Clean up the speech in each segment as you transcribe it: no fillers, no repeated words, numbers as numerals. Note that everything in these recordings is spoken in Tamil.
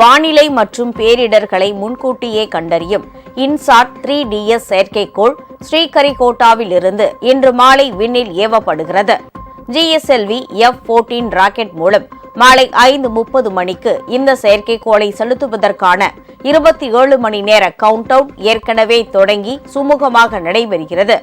வானிலை மற்றும் பேரிடர்களை முன்கூட்டியே கண்டறியும் இன்சாட் 3DS செயற்கைக்கோள் ஸ்ரீஹரிகோட்டாவில் இருந்து இன்று மாலை விண்ணில் ஏவப்படுகிறது. GSLV F-14 ராக்கெட் மூலம் மாலை 5:30 மணிக்கு இந்த செயற்கைக்கோளை செலுத்துவதற்கான 27 மணி நேர கவுண்டவுன் ஏற்கனவே தொடங்கி சுமூகமாக நடைபெறுகிறது.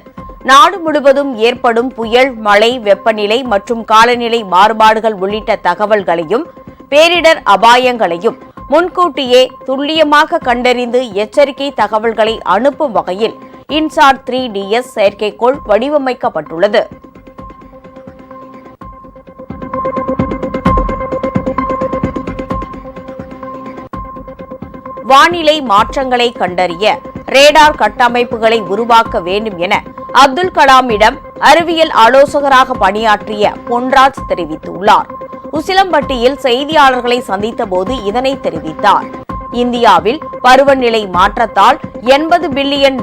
நாடு முழுவதும் ஏற்படும் புயல், மழை, வெப்பநிலை மற்றும் காலநிலை மாறுபாடுகள் உள்ளிட்ட தகவல்களையும் பேரிடர் அபாயங்களையும் முன்கூட்டியே துல்லியமாக கண்டறிந்து எச்சரிக்கை தகவல்களை அனுப்பும் வகையில் இன்சாட் 3DS செயற்கைக்கோள் வடிவமைக்கப்பட்டுள்ளது. வானிலை மாற்றங்களை கண்டறிய ரேடார் கட்டமைப்புகளை உருவாக்க வேண்டும் என அப்துல் கலாமிடம் அறிவியல் ஆலோசகராக பணியாற்றிய பொன்ராஜ் தெரிவித்துள்ளார். உசிலம்பட்டியில் செய்தியாளர்களை சந்தித்த போது இதனை தெரிவித்தார். இந்தியாவில் பருவநிலை மாற்றத்தால் $80 பில்லியன்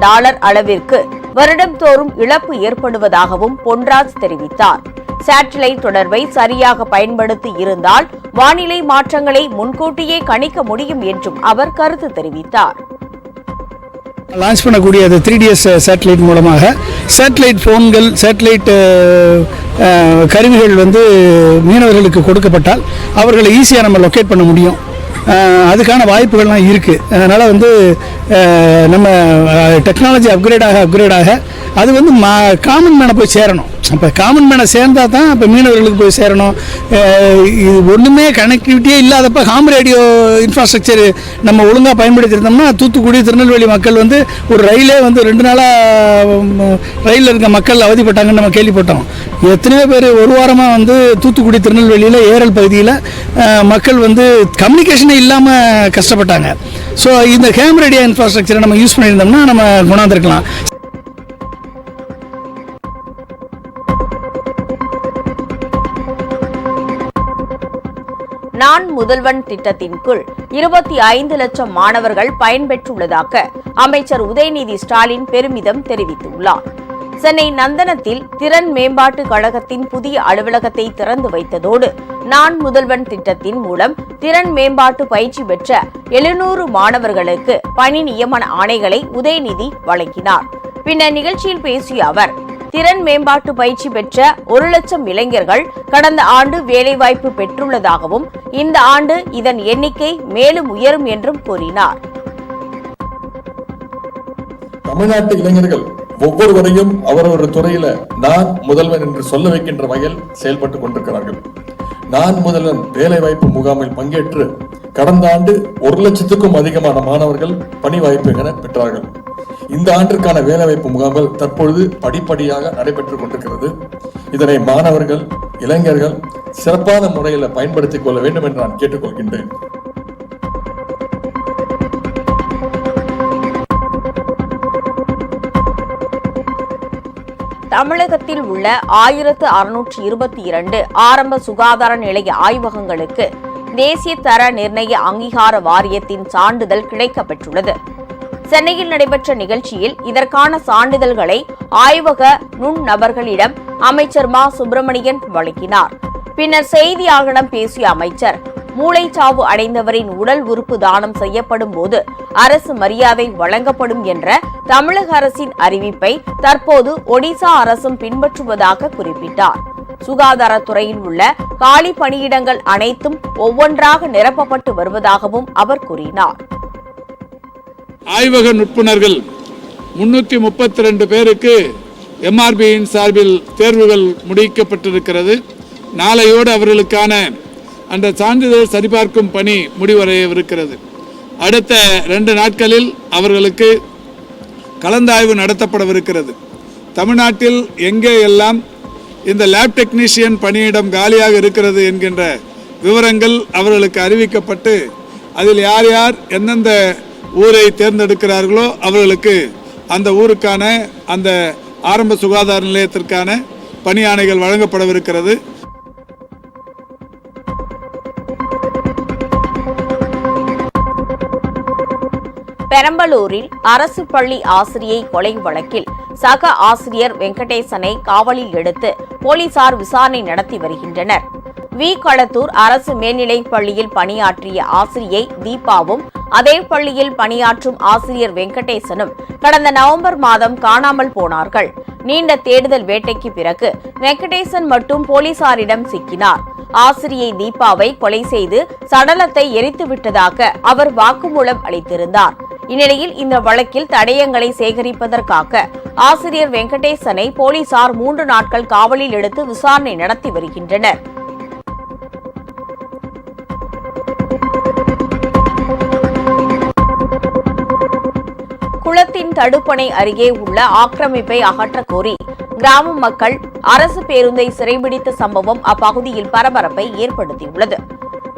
அளவிற்கு வருடந்தோறும் இழப்பு ஏற்படுவதாகவும் பொன்ராஜ் தெரிவித்தார். சேட்டலைட் தொடர்பை சரியாக பயன்படுத்தி இருந்தால் வானிலை மாற்றங்களை முன்கூட்டியே கணிக்க முடியும் என்றும் அவர் கருத்து தெரிவித்தார். லான்ச் பண்ணக்கூடிய 3DS சேட்டலைட் மூலமாக சேட்டலைட் போன்கள், சேட்டலைட் கருவிகள் மீனவர்களுக்கு கொடுக்கப்பட்டால் அவர்களை ஈஸியாக நம்ம லொக்கேட் பண்ண முடியும். அதுக்கான வாய்ப்புகள்லாம் இருக்குது. அதனால் நம்ம டெக்னாலஜி அப்கிரேடாக அது காமன் மேனை போய் சேரணும். அப்போ காமன் மேனை சேர்ந்தால் தான் இப்போ மீனவர்களுக்கு போய் சேரணும். இது ஒன்றுமே கனெக்டிவிட்டியே இல்லாதப்போ ஹாம் ரேடியோ இன்ஃப்ராஸ்ட்ரக்சர் நம்ம ஒழுங்காக பயன்படுத்தியிருந்தோம்னா தூத்துக்குடி, திருநெல்வேலி மக்கள் ஒரு ரயிலே 2 நாளாக ரயிலில் இருக்க மக்கள் அவதிப்பட்டாங்கன்னு நம்ம கேள்விப்பட்டோம். எத்தனையோ பேர் ஒரு வாரமாக தூத்துக்குடி, திருநெல்வேலியில் ஏரல் பகுதியில் மக்கள் கம்யூனிகேஷனே இல்லாமல் கஷ்டப்பட்டாங்க. ஸோ இந்த ஹாம் ரேடியோ இன்ஃப்ராஸ்ட்ரக்சரை நம்ம யூஸ் பண்ணியிருந்தோம்னா நம்ம கொண்டாந்துருக்கலாம். நான் முதல்வன் திட்டத்தின் கீழ் 25 லட்சம் மாணவர்கள் பயன்பெற்றுள்ளதாக அமைச்சர் உதயநிதி ஸ்டாலின் பெருமிதம் தெரிவித்துள்ளார். சென்னை நந்தனத்தில் திறன் மேம்பாட்டு கழகத்தின் புதிய அலுவலகத்தை திறந்து வைத்ததோடு நான் முதல்வன் திட்டத்தின் மூலம் திறன் மேம்பாட்டு பயிற்சி பெற்ற 700 மாணவர்களுக்கு பணி நியமன ஆணைகளை உதயநிதி வழங்கினார். பின்னர் நிகழ்ச்சியில் பேசிய அவர், திறன் மேம்பாட்டு பயிற்சி பெற்ற 1 லட்சம் இளைஞர்கள் கடந்த ஆண்டு வேலைவாய்ப்பு பெற்றுள்ளதாகவும் இந்த ஆண்டு இதன் எண்ணிக்கை மேலும் உயரும் என்றும் கூறினார். தமிழ்நாட்டு இளைஞர்கள் ஒவ்வொருவரையும் அவரவர் துறையில நான் முதல்வன் என்று சொல்ல வைக்கின்ற வகையில் செயல்பட்டுக் கொண்டிருக்கிறார்கள். நான் முதல்வன் வேலைவாய்ப்பு முகாமில் பங்கேற்று கடந்த ஆண்டு 1 லட்சத்துக்கும் அதிகமான மாணவர்கள் பணி வாய்ப்பு பெற்றார்கள். இந்த ஆண்டிற்கான வேலைவாய்ப்பு முகாம்கள் தற்பொழுது படிப்படியாக நடைபெற்றுக் கொண்டிருக்கிறது. இதனை மாணவர்கள், இளைஞர்கள் சிறப்பான முறையில் பயன்படுத்திக் கொள்ள வேண்டும் என்று நான் கேட்டுக்கொள்கின்றேன். தமிழகத்தில் உள்ள 1622 ஆரம்ப சுகாதார நிலைய ஆய்வகங்களுக்கு தேசிய தர நிர்ணய அங்கீகார வாரியத்தின் சான்றிதழ் கிடைக்கப்பெற்றுள்ளது. சென்னையில் நடைபெற்ற நிகழ்ச்சியில் இதற்கான சான்றிதழ்களை ஆய்வக நுண்ணபர்களிடம் அமைச்சர் மா சுப்பிரமணியன் வழங்கினார். பின்னர் செய்தியாளர்களிடம் பேசிய அமைச்சர், மூளைச்சாவு அடைந்தவரின் உடல் உறுப்பு தானம் செய்யப்படும் போது அரசு மரியாதை வழங்கப்படும் என்ற தமிழக அரசின் அறிவிப்பை தற்போது ஒடிசா அரசும் பின்பற்றுவதாக குறிப்பிட்டார். சுகாதாரத்துறையில் உள்ள காலி பணியிடங்கள் அனைத்தும் ஒவ்வொன்றாக நிரப்பப்பட்டு வருவதாகவும் அவர் கூறினார். ஆய்வக நுட்புணர்கள் 332 பேருக்கு MRBயின் சார்பில் தேர்வுகள் முடிக்கப்பட்டிருக்கிறது. நாளையோடு அவர்களுக்கான அந்த சான்றிதழ் சரிபார்க்கும் பணி முடிவடையவிருக்கிறது. அடுத்த 2 நாட்களில் அவர்களுக்கு கலந்தாய்வு நடத்தப்படவிருக்கிறது. தமிழ்நாட்டில் எங்கே எல்லாம் இந்த லேப் டெக்னீஷியன் பணியிடம் காலியாக இருக்கிறது என்கின்ற விவரங்கள் அவர்களுக்கு அறிவிக்கப்பட்டு அதில் யார் யார் எந்தெந்த ஊரை தேர்ந்தெடுக்கிறார்களோ அவர்களுக்கு அந்த ஊருக்கான அந்த ஆரம்ப சுகாதார நிலையத்திற்கான பணி ஆணைகள் வழங்கப்படவிருக்கிறது. பெரம்பலூரில் அரசு பள்ளி ஆசிரியை கொலை வழக்கில் சக ஆசிரியர் வெங்கடேசனை காவலில் எடுத்து போலீசார் விசாரணை நடத்தி வருகின்றனர். வி. களத்தூர் அரசு மேல்நிலைப் பள்ளியில் பணியாற்றிய ஆசிரியை தீபாவும் அதே பள்ளியில் பணியாற்றும் ஆசிரியர் வெங்கடேசனும் கடந்த நவம்பர் மாதம் காணாமல் போனார்கள். நீண்ட தேடுதல் வேட்டைக்கு பிறகு வெங்கடேசன் மட்டும் போலீசாரிடம் சிக்கினார். ஆசிரியை தீபாவை கொலை செய்து சடலத்தை எரித்துவிட்டதாக அவர் வாக்குமூலம் அளித்திருந்தார். இந்நிலையில் இந்த வழக்கில் தடயங்களை சேகரிப்பதற்காக ஆசிரியர் வெங்கடேசனை போலீசார் 3 நாட்கள் காவலில் எடுத்து விசாரணை நடத்தி வருகின்றனர். குளத்தின் தடுப்பணை அருகே உள்ள ஆக்கிரமிப்பை அகற்றக் கோரி கிராம மக்கள் அரசு பேருந்தை சிறைபிடித்த சம்பவம் அப்பகுதியில் பரபரப்பை ஏற்படுத்தியுள்ளது.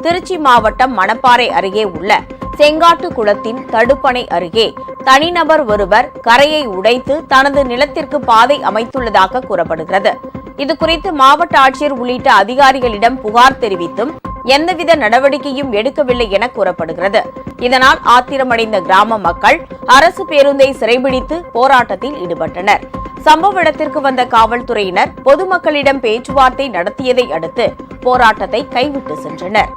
திருச்சி மாவட்டம் மணப்பாறை அருகே உள்ள செங்காட்டு குளத்தின் தடுப்பணை அருகே தனிநபர் ஒருவர் கரையை உடைத்து தனது நிலத்திற்கு பாதை அமைத்துள்ளதாக கூறப்படுகிறது. இதுகுறித்து மாவட்ட ஆட்சியர் உள்ளிட்ட அதிகாரிகளிடம் புகார் தெரிவித்தும் எந்தவித நடவடிக்கையும் எடுக்கவில்லை என கூறப்படுகிறது. இதனால் ஆத்திரமடைந்த கிராம மக்கள் அரசு பேருந்தை சிறைபிடித்து போராட்டத்தில் ஈடுபட்டனர். சம்பவ இடத்திற்கு வந்த காவல்துறையினர் பொதுமக்களிடம் பேச்சுவார்த்தை நடத்தியதை அடுத்து போராட்டத்தை கைவிட்டு சென்றனர்.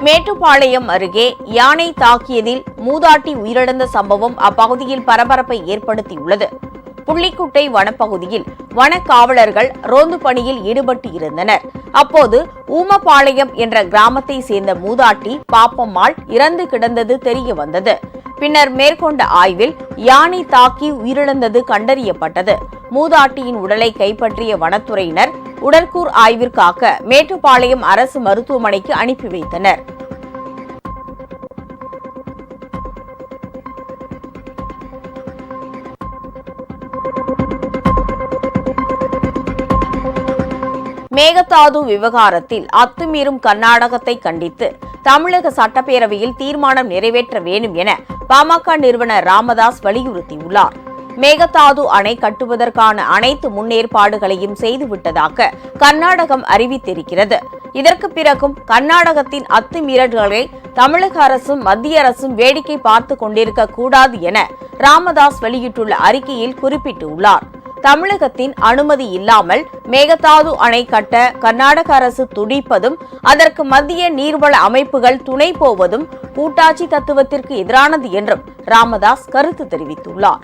மேட்டுப்பாளையம் அருகே யானை தாக்கியதில் மூதாட்டி உயிரிழந்த சம்பவம் அப்பகுதியில் பரபரப்பை ஏற்படுத்தியுள்ளது. புள்ளிக்குட்டை வனப்பகுதியில் வன காவலர்கள் ரோந்து பணியில் ஈடுபட்டு இருந்தனர். அப்போது ஊமப்பாளையம் என்ற கிராமத்தை சேர்ந்த மூதாட்டி பாப்பம்மாள் இறந்து கிடந்தது தெரிய வந்தது. பின்னர் மேற்கொண்ட ஆய்வில் யானை தாக்கி உயிரிழந்தது கண்டறியப்பட்டது. மூதாட்டியின் உடலை கைப்பற்றிய வனத்துறையினர் உடற்கூர் ஆய்விற்காக மேட்டுப்பாளையம் அரசு மருத்துவமனைக்கு அனுப்பி வைத்தனர். மேகதாது விவகாரத்தில் அத்துமீறும் கர்நாடகத்தை கண்டித்து தமிழக சட்டப்பேரவையில் தீர்மானம் நிறைவேற்ற வேண்டும் என பாமக நிறுவனர் ராமதாஸ் வலியுறுத்தியுள்ளார். மேகதாது அணை கட்டுவதற்கான அனைத்து முன்னேற்பாடுகளையும் செய்துவிட்டதாக கர்நாடகம் அறிவித்திருக்கிறது. இதற்கு பிறகும் கர்நாடகத்தின் அத்துமீறல்களை தமிழக அரசும் மத்திய அரசும் வேடிக்கை பார்த்து கொண்டிருக்க கூடாது என ராமதாஸ் வெளியிட்டுள்ள அறிக்கையில் குறிப்பிட்டுள்ளார். தமிழகத்தின் அனுமதி இல்லாமல் மேகதாது அணை கட்ட கர்நாடக அரசு துடிப்பதும் அதற்கு மத்திய நீர்வள அமைப்புகள் துணை போவதும் கூட்டாட்சி தத்துவத்திற்கு எதிரானது என்றும் ராமதாஸ் கருத்து தெரிவித்துள்ளார்.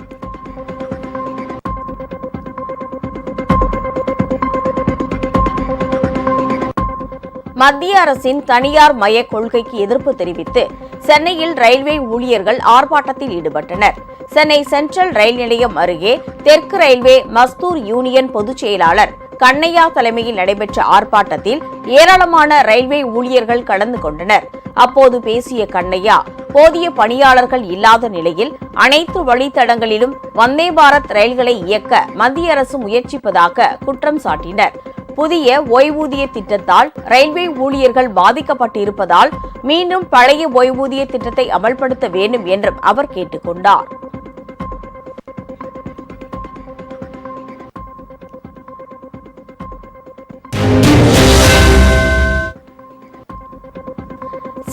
மத்திய அரசின் தனியார் மய கொள்கைக்கு எதிர்ப்பு தெரிவித்து சென்னையில் ரயில்வே ஊழியர்கள் ஆர்ப்பாட்டத்தில் ஈடுபட்டனர். சென்னை சென்ட்ரல் ரயில் நிலையம் அருகே தெற்கு ரயில்வே மஸ்தூர் யூனியன் பொதுச் செயலாளர் கண்ணையா தலைமையில் நடைபெற்ற ஆர்ப்பாட்டத்தில் ஏராளமான ரயில்வே ஊழியர்கள் கலந்து கொண்டனர். அப்போது பேசிய கண்ணையா, போதிய பணியாளர்கள் இல்லாத நிலையில் அனைத்து வழித்தடங்களிலும் வந்தே பாரத் ரயில்களை இயக்க மத்திய அரசு முயற்சிப்பதாக குற்றம் சாட்டினர். புதிய ஓய்வூதிய திட்டத்தால் ரயில்வே ஊழியர்கள் பாதிக்கப்பட்டிருப்பதால் மீண்டும் பழைய ஓய்வூதிய திட்டத்தை அமல்படுத்த வேண்டும் என்றும் அவர் கேட்டுக் கொண்டார்.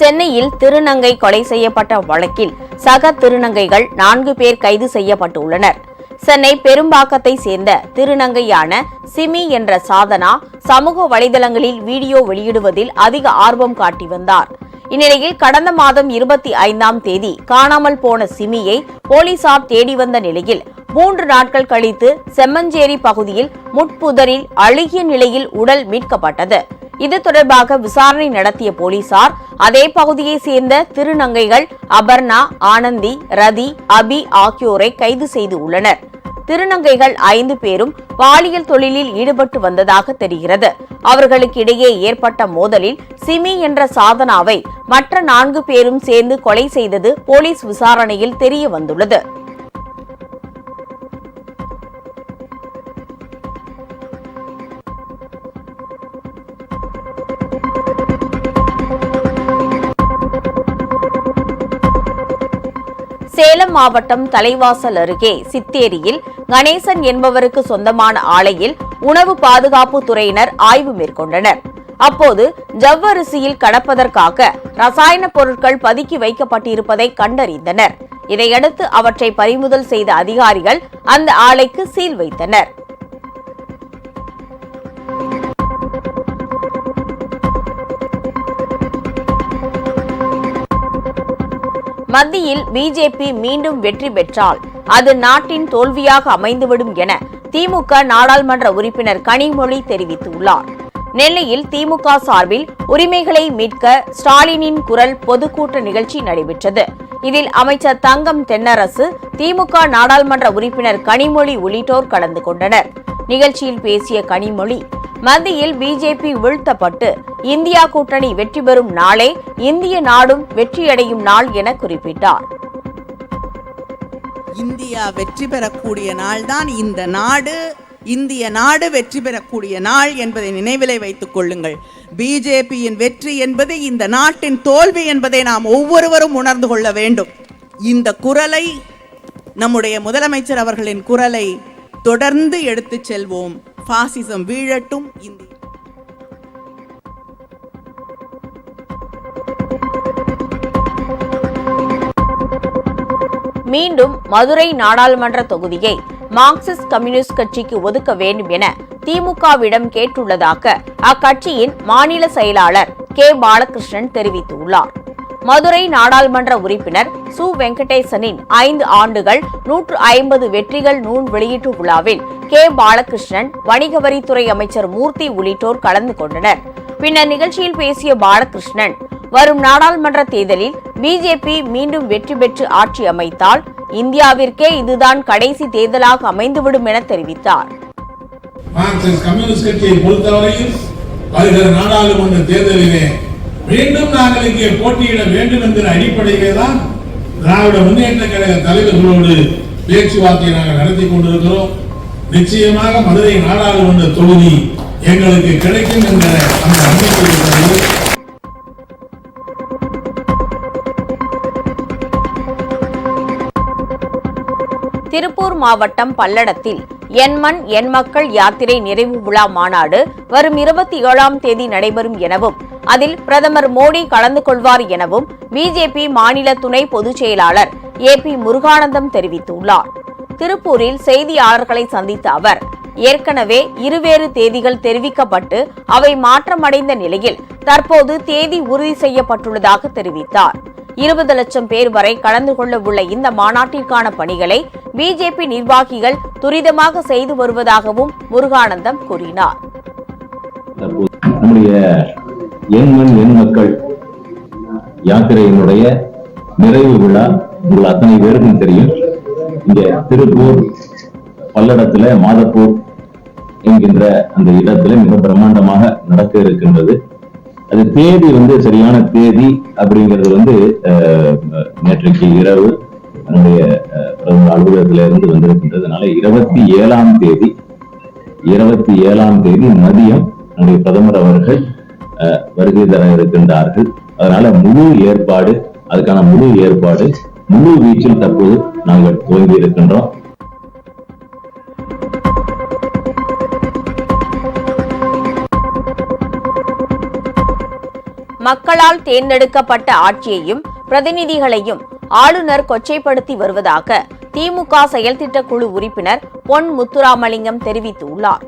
சென்னையில் திருநங்கை கொலை செய்யப்பட்ட வழக்கில் சக திருநங்கைகள் 4 பேர் கைது செய்யப்பட்டுள்ளனர். சென்னை பெரும்பாக்கத்தை சேர்ந்த திருநங்கையான சிமி என்ற சாதனா சமூக வலைதளங்களில் வீடியோ வெளியிடுவதில் அதிக ஆர்வம் காட்டி வந்தார். இந்நிலையில் கடந்த மாதம் 25ஆம் தேதி காணாமல் போன சிமியை போலீசார் தேடி வந்த நிலையில் 3 நாட்கள் கழித்து செம்மஞ்சேரி பகுதியில் முட்புதரில் அழுகிய நிலையில் உடல் மீட்கப்பட்டது. இது தொடர்பாக விசாரணை நடத்திய போலீசார் அதே பகுதியை சேர்ந்த திருநங்கைகள் அபர்ணா, ஆனந்தி, ரதி, அபி ஆகியோரை கைது செய்து உள்ளனர். திருநங்கைகள் 5 பேரும் பாலியல் தொழிலில் ஈடுபட்டு வந்ததாக தெரிகிறது. அவர்களுக்கு இடையே ஏற்பட்ட மோதலில் சிமி என்ற சாதனாவை மற்ற 4 பேரும் சேர்ந்து கொலை செய்தது போலீஸ் விசாரணையில் தெரிய வந்துள்ளது. சேலம் மாவட்டம் தலைவாசல் அருகே சித்தேரியில் கணேசன் என்பவருக்கு சொந்தமான ஆலையில் உணவு பாதுகாப்பு துறையினர் ஆய்வு மேற்கொண்டனர். அப்போது ஜவ்வரிசியில் கடப்பதற்காக ரசாயன பொருட்கள் பதுக்கி வைக்கப்பட்டிருப்பதை கண்டறிந்தனர். இதையடுத்து அவற்றை பறிமுதல் செய்த அதிகாரிகள் அந்த ஆலைக்கு சீல் வைத்தனர். மத்தியில் பிஜேபி மீண்டும் வெற்றி பெற்றால் அது நாட்டின் தோல்வியாக அமைந்துவிடும் என திமுக நாடாளுமன்ற உறுப்பினர் கனிமொழி தெரிவித்துள்ளார். நெல்லையில் திமுக சார்பில் உரிமைகளை மீட்க ஸ்டாலினின் குரல் பொதுக்கூட்ட நிகழ்ச்சி நடைபெற்றது. இதில் அமைச்சர் தங்கம் தென்னரசு, திமுக நாடாளுமன்ற உறுப்பினர் கனிமொழி உள்ளிட்டோர் கலந்து கொண்டனர். நிகழ்ச்சியில் பேசிய கனிமொழி, மத்தியில் பிஜேபி வீழ்த்தப்பட்டு இந்தியா கூட்டணி வெற்றி பெறும் நாளே இந்திய நாடும் வெற்றியடையும் நாள் என குறிப்பிட்டார். இந்தியா வெற்றி பெறக்கூடிய நாள்தான் இந்திய நாடு வெற்றி பெறக்கூடிய நாள் என்பதை நினைவிலே வைத்துக் கொள்ளுங்கள். பிஜேபியின் வெற்றி என்பது இந்த நாட்டின் தோல்வி என்பதை நாம் ஒவ்வொருவரும் உணர்ந்து கொள்ள வேண்டும். இந்த குரலை, நம்முடைய முதலமைச்சர் அவர்களின் குரலை தொடர்ந்து எடுத்துச் செல்வோம். பாசிசம் வீழட்டும். மீண்டும் மதுரை நாடாளுமன்ற தொகுதியை மார்க்சிஸ்ட் கம்யூனிஸ்ட் கட்சிக்கு ஒதுக்க வேண்டும் என திமுகவிடம் கேட்டுள்ளதாக அக்கட்சியின் மாநில செயலாளர் கே பாலகிருஷ்ணன் தெரிவித்துள்ளார். மதுரை நாடாளுமன்ற உறுப்பினர் சு வெங்கடேசனின் 5 ஆண்டுகள் 150 வெற்றிகள் நூல் வெளியீட்டு விழாவில் கே பாலகிருஷ்ணன், வணிக வரித்துறை அமைச்சர் மூர்த்தி உள்ளிட்டோர் கலந்து கொண்டனர். பின்னர் நிகழ்ச்சியில் பேசிய பாலகிருஷ்ணன், வரும் நாடாளுமன்ற தேர்தலில் பிஜேபி மீண்டும் வெற்றி பெற்று ஆட்சி அமைத்தால் இந்தியாவிற்கே இதுதான் கடைசி தேர்தலாக அமைந்துவிடும் என தெரிவித்தார். மார்க்சிஸ்ட் கம்யூனிஸ்ட் கட்சியை பொறுத்தவரையில் வருகிற நாடாளுமன்ற தேர்தலிலே மீண்டும் நாங்கள் இங்கே போட்டியிட வேண்டும் என்கிற அடிப்படையிலே தான் திராவிட முன்னேற்ற கழக தலைவர்களோடு பேச்சுவார்த்தையை நாங்கள் நடத்தி கொண்டிருக்கிறோம். நிச்சயமாக மதுரை நாடாளுமன்ற தொகுதி எங்களுக்கு கிடைக்கும் என்ற அந்த நம்பிக்கை இருக்கிறது. திருப்பூர் மாவட்டம் பல்லடத்தில் என் மண் என் மக்கள் யாத்திரை நிறைவு விழா மாநாடு வரும் 27ஆம் தேதி நடைபெறும் எனவும் அதில் பிரதமர் மோடி கலந்து கொள்வார் எனவும் பிஜேபி மாநில துணை பொதுச் செயலாளர் ஏபி முருகானந்தம் தெரிவித்துள்ளார். திருப்பூரில் செய்தியாளர்களை சந்தித்த அவர், ஏற்கனவே இருவேறு தேதிகள் தெரிவிக்கப்பட்டு அவை மாற்றமடைந்த நிலையில் தற்போது தேதி உறுதி செய்யப்பட்டுள்ளதாக தெரிவித்தார். 20 லட்சம் பேர் வரை கலந்து கொள்ள உள்ள இந்த மாநாட்டிற்கான பணிகளை பிஜேபி நிர்வாகிகள் துரிதமாக செய்து வருவதாகவும் முருகானந்தம் கூறினார். நம்முடைய என் மண் என் மக்கள் யாத்திரையினுடைய நிறைவு விழா உங்கள் அத்தனை பேருக்கும் தெரியும். இங்க திருப்பூர் பல்லடத்துல மாதப்பூர் என்கின்ற அந்த இடத்துல மிக பிரம்மாண்டமாக நடக்க இருக்கின்றது. அது தேதி சரியான தேதி அப்படிங்கிறது நேற்றைக்கு இரவு நம்முடைய பிரதமர் அலுவலகத்தில இருந்து வந்திருக்கின்றதுனால 27ஆம் தேதி மதியம் நம்முடைய பிரதமர் அவர்கள் வருகை தர இருக்கின்றார்கள். அதனால அதுக்கான முழு ஏற்பாடு முழு வீச்சில் தற்போது நாங்கள் துவங்கி இருக்கின்றோம். மக்களால் தேர்ந்தெடுக்கப்பட்ட ஆட்சியையும் பிரதிநிதிகளையும் ஆளுநர் கொச்சைப்படுத்தி வருவதாக திமுக செயல்திட்ட குழு உறுப்பினர் பொன் முத்துராமலிங்கம் தெரிவித்துள்ளார்.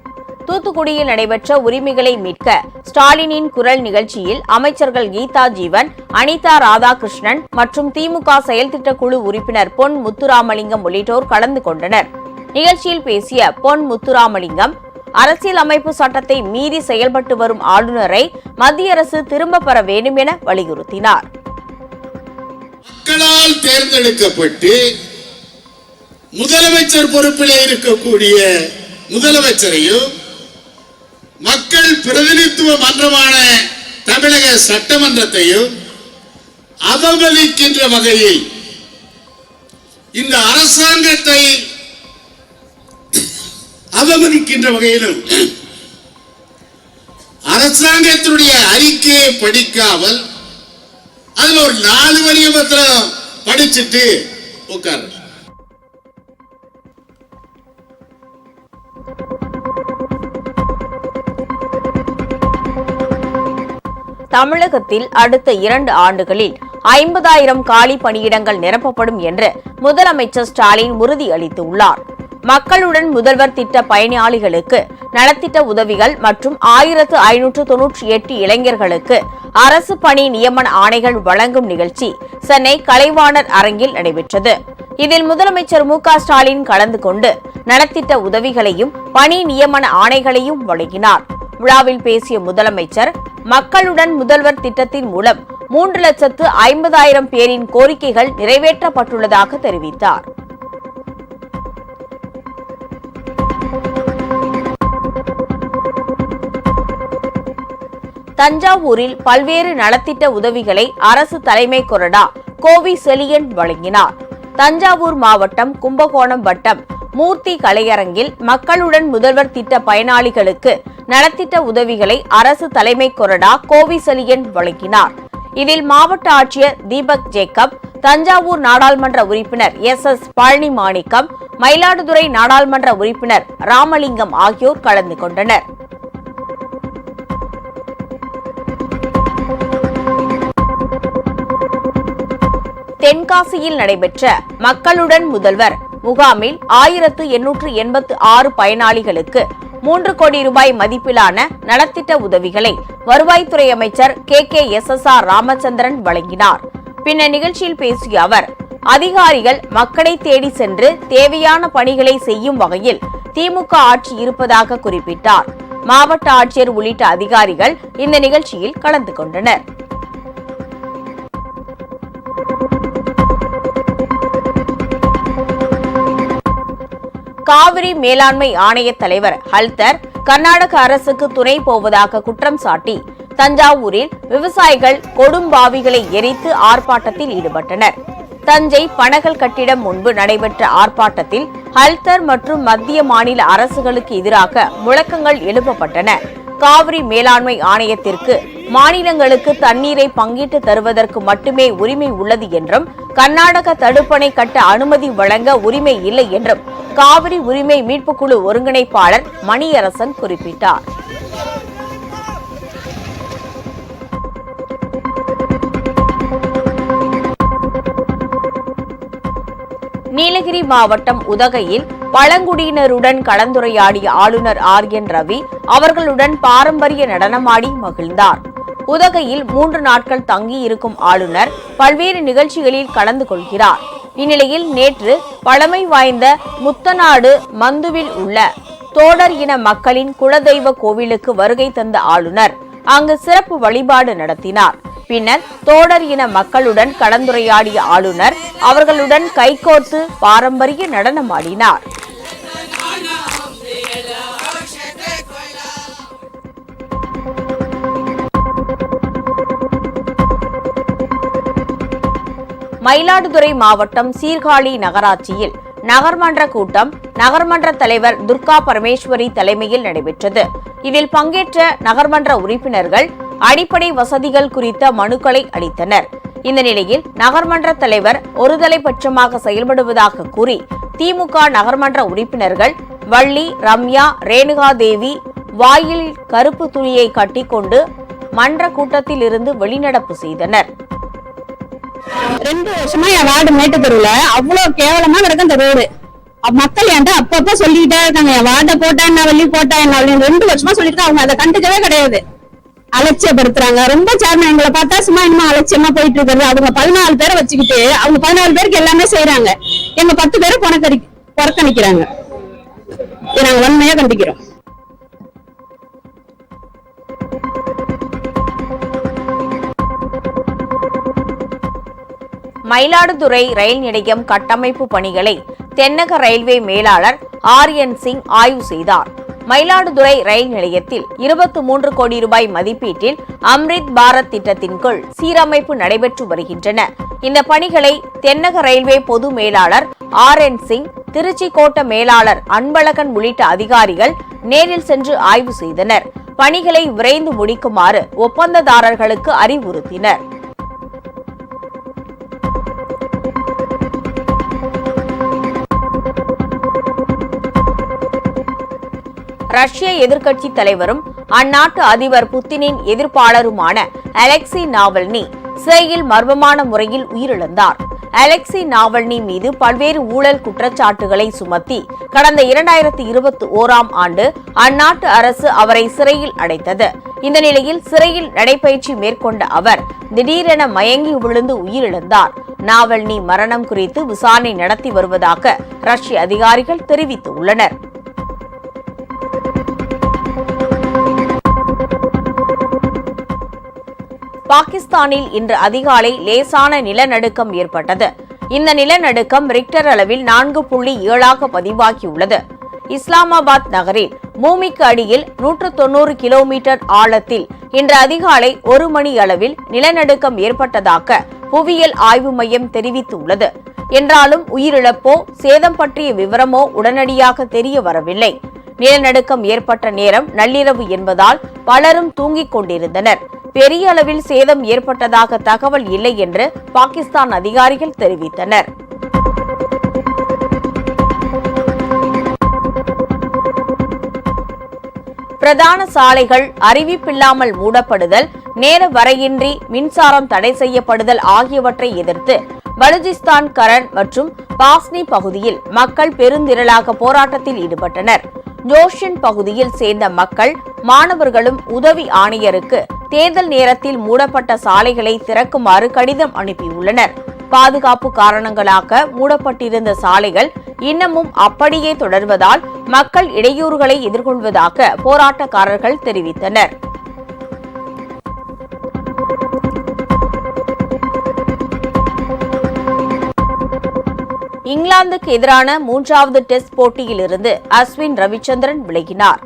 தூத்துக்குடியில் நடைபெற்ற உரிமைகளை மீட்க ஸ்டாலினின் குரல் நிகழ்ச்சியில் அமைச்சர்கள் கீதா ஜீவன், அனிதா ராதாகிருஷ்ணன் மற்றும் திமுக செயல்திட்ட குழு உறுப்பினர் பொன் முத்துராமலிங்கம் உள்ளிட்டோர் கலந்து கொண்டனர். நிகழ்ச்சியில் பேசிய பொன் முத்துராமலிங்கம், அரசியல் அமைப்பு சட்டத்தை மீறி செயல்பட்டு வரும் ஆளுநரை மத்திய அரசு திரும்ப பெற வேண்டும் என வலியுறுத்தினார். மக்களால் தேர்ந்தெடுக்கப்பட்டு முதலமைச்சர் பொறுப்பில் இருக்கக்கூடிய முதலமைச்சரையும் மக்கள் பிரதிநிதித்துவ மன்றமான தமிழக சட்டமன்றத்தையும் அவமதிக்கின்ற வகையில் இந்த அரசாங்கத்தை அவமதிக்கின்ற வகையிலும் அரசாங்கத்தினுடைய அறிக்கையை படிக்காமல் அதுல ஒரு 4 வரிய மாத்திரம் படிச்சுட்டு உட்கார். தமிழகத்தில் அடுத்த 2 ஆண்டுகளில் 50,000 காலி பணியிடங்கள் நிரப்பப்படும் என்று முதலமைச்சர் ஸ்டாலின் உறுதியளித்துள்ளார். மக்களுடன் முதல்வர் திட்ட பயனாளிகளுக்கு நலத்திட்ட உதவிகள் மற்றும் 1598 இளைஞர்களுக்கு அரசு பணி நியமன ஆணைகள் வழங்கும் நிகழ்ச்சி சென்னை கலைவாணர் அரங்கில் நடைபெற்றது. இதில் முதலமைச்சர் மு.க.ஸ்டாலின் கலந்து கொண்டு நலத்திட்ட உதவிகளையும் பணி நியமன ஆணைகளையும் வழங்கினார். விழாவில் பேசிய முதலமைச்சர் மக்களுடன் முதல்வர் திட்டத்தின் மூலம் 3,50,000 பேரின் கோரிக்கைகள் நிறைவேற்றப்பட்டுள்ளதாக தெரிவித்தார். தஞ்சாவூரில் பல்வேறு நலத்திட்ட உதவிகளை அரசு தலைமை கொறடா கோவி செலியன் வழங்கினார். தஞ்சாவூர் மாவட்டம் கும்பகோணம் வட்டம் மூர்த்தி கலையரங்கில் மக்களுடன் முதல்வர் திட்ட பயனாளிகளுக்கு நலத்திட்ட உதவிகளை அரசு தலைமை கொறடா கோவி செலியன் வழங்கினார். இதில் மாவட்ட ஆட்சியர் தீபக் ஜேக்கப், தஞ்சாவூர் நாடாளுமன்ற உறுப்பினர் எஸ். பழனி மாணிக்கம், மயிலாடுதுறை நாடாளுமன்ற உறுப்பினர் ராமலிங்கம் ஆகியோர் கலந்து கொண்டனர். தென்காசியில் நடைபெற்ற மக்களுடன் முதல்வர் முகாமில் 1886 பயனாளிகளுக்கு 3 கோடி ரூபாய் மதிப்பிலான நலத்திட்ட உதவிகளை வருவாய்த்துறை அமைச்சர் KKSSR ராமச்சந்திரன் வழங்கினார். பின்னர் நிகழ்ச்சியில் பேசிய அவர், அதிகாரிகள் மக்களை தேடி சென்று தேவையான பணிகளை செய்யும் வகையில் திமுக ஆட்சி இருப்பதாக குறிப்பிட்டார். மாவட்ட ஆட்சியர் உள்ளிட்ட அதிகாரிகள் இந்த நிகழ்ச்சியில் கலந்து கொண்டனர். காவிரி மேலாண்மை ஆணைய தலைவர் ஹல்தர் கர்நாடக அரசுக்கு துணை போவதாக குற்றம் சாட்டி தஞ்சாவூரில் விவசாயிகள் கொடும்பாவிகளை எரித்து ஆர்ப்பாட்டத்தில் ஈடுபட்டனர். தஞ்சை பனகல் கட்டிடம் முன்பு நடைபெற்ற ஆர்ப்பாட்டத்தில் ஹல்தர் மற்றும் மத்திய மாநில அரசுகளுக்கு எதிராக முழக்கங்கள் எழுப்பப்பட்டன. காவிரி மேலாண்மை ஆணையத்திற்கு மாநிலங்களுக்கு தண்ணீரை பங்கிட்டு தருவதற்கு மட்டுமே உரிமை உள்ளது என்றும் கர்நாடக தடுப்பணை கட்ட அனுமதி வழங்க உரிமை இல்லை என்றும் காவிரி உரிமை மீட்புக்குழு ஒருங்கிணைப்பாளர் மணியரசன் குறிப்பிட்டார். நீலகிரி மாவட்டம் உதகையில் பழங்குடியினருடன் கலந்துரையாடிய ஆளுநர் RN ரவி அவர்களுடன் பாரம்பரிய நடனமாடி மகிழ்ந்தார். உதகையில் 3 நாட்கள் தங்கியிருக்கும் ஆளுநர் பல்வேறு நிகழ்ச்சிகளில் கலந்து கொள்கிறார். இந்நிலையில் நேற்று பழமை வாய்ந்த முத்தநாடு மந்துவில் உள்ள தோடர் இன மக்களின் குலதெய்வ கோவிலுக்கு வருகை தந்த ஆளுநர் அங்கு சிறப்பு வழிபாடு நடத்தினார். பின்னர் தோடர் இன மக்களுடன் கலந்துரையாடிய ஆளுநர் அவர்களுடன் கைகோர்த்து பாரம்பரிய நடனமாடினார். மயிலாடுதுறை மாவட்டம் சீர்காழி நகராட்சியில் நகர்மன்ற கூட்டம் நகர்மன்ற தலைவர் துர்கா பரமேஸ்வரி தலைமையில் நடைபெற்றது. இதில் பங்கேற்ற நகர்மன்ற உறுப்பினர்கள் அடிப்படை வசதிகள் குறித்த மனுக்களை அளித்தனர். இந்த நிலையில் நகர்மன்ற தலைவர் ஒருதலைபட்சமாக செயல்படுவதாக கூறி திமுக நகர்மன்ற உறுப்பினர்கள் வள்ளி, ரம்யா, ரேணுகாதேவி வாயிலில் கருப்பு துணியை கட்டிக்கொண்டு மன்ற கூட்டத்தில் இருந்து வெளிநடப்பு செய்தனர். 2 வருஷமா என் வார்டு மேட்டுத்தெருவுல அவ்வளவு கேவலமா கிடக்கும் இந்த ரோடு. மக்கள் என்கிட்ட அப்பப்ப சொல்லிக்கிட்டே இருக்காங்க, என் வார்டை போட்டா என்ன, வள்ளி போட்டா என்ன அப்படின்னு 2 வருஷமா சொல்லிட்டு அவங்க அதை கண்டுக்கவே கிடையாது. அலட்சியப்படுத்துறாங்க. ரொம்ப சேர்மன் எங்களை பார்த்தா சும்மா இன்னும் அலட்சியமா போயிட்டு இருக்கிறது. அவங்க 14 பேரை வச்சுக்கிட்டு அவங்க 14 பேருக்கு எல்லாமே செய்யறாங்க. எங்க 10 பேரை புறக்கணிக்கிறாங்க. நாங்க வன்மையா கண்டிக்கிறோம். மயிலாடுதுறை ரயில் நிலையம் கட்டமைப்பு பணிகளை தென்னக ரயில்வே மேலாளர் RN சிங் ஆய்வு செய்தார். மயிலாடுதுறை ரயில் நிலையத்தில் 23 கோடி ரூபாய் மதிப்பீட்டில் அம்ரித் பாரத் திட்டத்தின் கீழ் சீரமைப்பு நடைபெற்று வருகின்றன. இந்த பணிகளை தென்னக ரயில்வே பொது மேலாளர் RN சிங், திருச்சி கோட்ட மேலாளர் அன்பழகன் உள்ளிட்ட அதிகாரிகள் நேரில் சென்று ஆய்வு செய்தனர். பணிகளை விரைந்து முடிக்குமாறு ஒப்பந்ததாரர்களுக்கு அறிவுறுத்தினர். ரஷ்ய எதிர்க்கட்சி தலைவரும் அந்நாட்டு அதிபர் புத்தினின் எதிர்ப்பாளருமான அலெக்சி நாவல்னி சிறையில் மர்மமான முறையில் உயிரிழந்தார். அலெக்சி நாவல்னி மீது பல்வேறு ஊழல் குற்றச்சாட்டுகளை சுமத்தி கடந்த 2021ஆம் ஆண்டு அந்நாட்டு அரசு அவரை சிறையில் அடைத்தது. இந்த நிலையில் சிறையில் நடைபயிற்சி மேற்கொண்ட அவர் திடீரென மயங்கி விழுந்து உயிரிழந்தார். நாவல்னி மரணம் குறித்து விசாரணை நடத்தி வருவதாக ரஷ்ய அதிகாரிகள் தெரிவித்துள்ளனர். பாகிஸ்தானில் இன்று அதிகாலை லேசான நிலநடுக்கம் ஏற்பட்டது. இந்த நிலநடுக்கம் ரிக்டர் அளவில் 4.7 பதிவாகியுள்ளது. இஸ்லாமாபாத் நகரில் பூமிக்கு அடியில் 190 கிலோமீட்டர் ஆழத்தில் இன்று அதிகாலை 1 மணி அளவில் நிலநடுக்கம் ஏற்பட்டதாக புவியியல் ஆய்வு மையம் தெரிவித்துள்ளது. என்றாலும் உயிரிழப்போ சேதம் பற்றிய விவரமோ உடனடியாக தெரிய வரவில்லை. நிலநடுக்கம் ஏற்பட்ட நேரம் நள்ளிரவு என்பதால் பலரும் தூங்கிக் கொண்டிருந்தனர். பெரிய அளவில் சேதம் ஏற்பட்டதாக தகவல் இல்லை என்று பாகிஸ்தான் அதிகாரிகள் தெரிவித்தனர். பிரதான சாலைகள் அறிவிப்பில்லாமல் மூடப்படுதல், நேர வரையின்றி மின்சாரம் தடை செய்யப்படுதல் ஆகியவற்றை எதிர்த்து பலுசிஸ்தான் கரன் மற்றும் பாஸ்னி பகுதியில் மக்கள் பெருந்திரளாக போராட்டத்தில் ஈடுபட்டனர். ஜோஷின் பகுதியில் சேர்ந்த மக்கள், மாணவர்களும் உதவி ஆணையருக்கு தேர்தல் நேரத்தில் மூடப்பட்ட சாலைகளை திறக்குமாறு கடிதம் அனுப்பியுள்ளனர். பாதுகாப்பு காரணங்களாக மூடப்பட்டிருந்த சாலைகள் இன்னமும் அப்படியே தொடர்வதால் மக்கள் இடையூறுகளை எதிர்கொள்வதாக போராட்டக்காரர்கள் தெரிவித்தனர். இங்கிலாந்துக்கு எதிரான 3வது டெஸ்ட் போட்டியிலிருந்து அஸ்வின் ரவிச்சந்திரன் விலகினார்.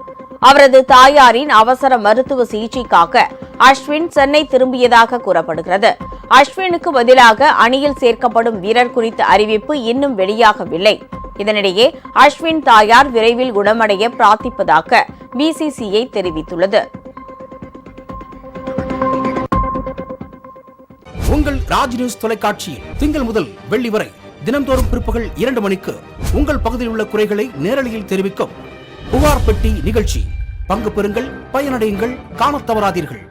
அவரது தாயாரின் அவசர மருத்துவ சிகிச்சைக்காக அஸ்வின் சென்னை திரும்பியதாக கூறப்படுகிறது. அஸ்வினுக்கு பதிலாக அணியில் சேர்க்கப்படும் வீரர் குறித்த அறிவிப்பு இன்னும் வெளியாகவில்லை. இதனிடையே அஸ்வின் தாயார் விரைவில் குணமடைய பிரார்த்திப்பதாக பிசிசிஐ தெரிவித்துள்ளது. உங்கள் ராஜ் நியூஸ் தொலைக்காட்சியில் திங்கள் முதல் வெள்ளி வரை தினந்தோறும் பிற்பகல் 2 மணிக்கு உங்கள் பகுதியில் உள்ள குறைகளை நேரலையில் தெரிவிக்கும் புகார் பெட்டி நிகழ்ச்சி. பங்கு பெறுங்கள், பயனடையுங்கள், காணத் தவறாதீர்கள்.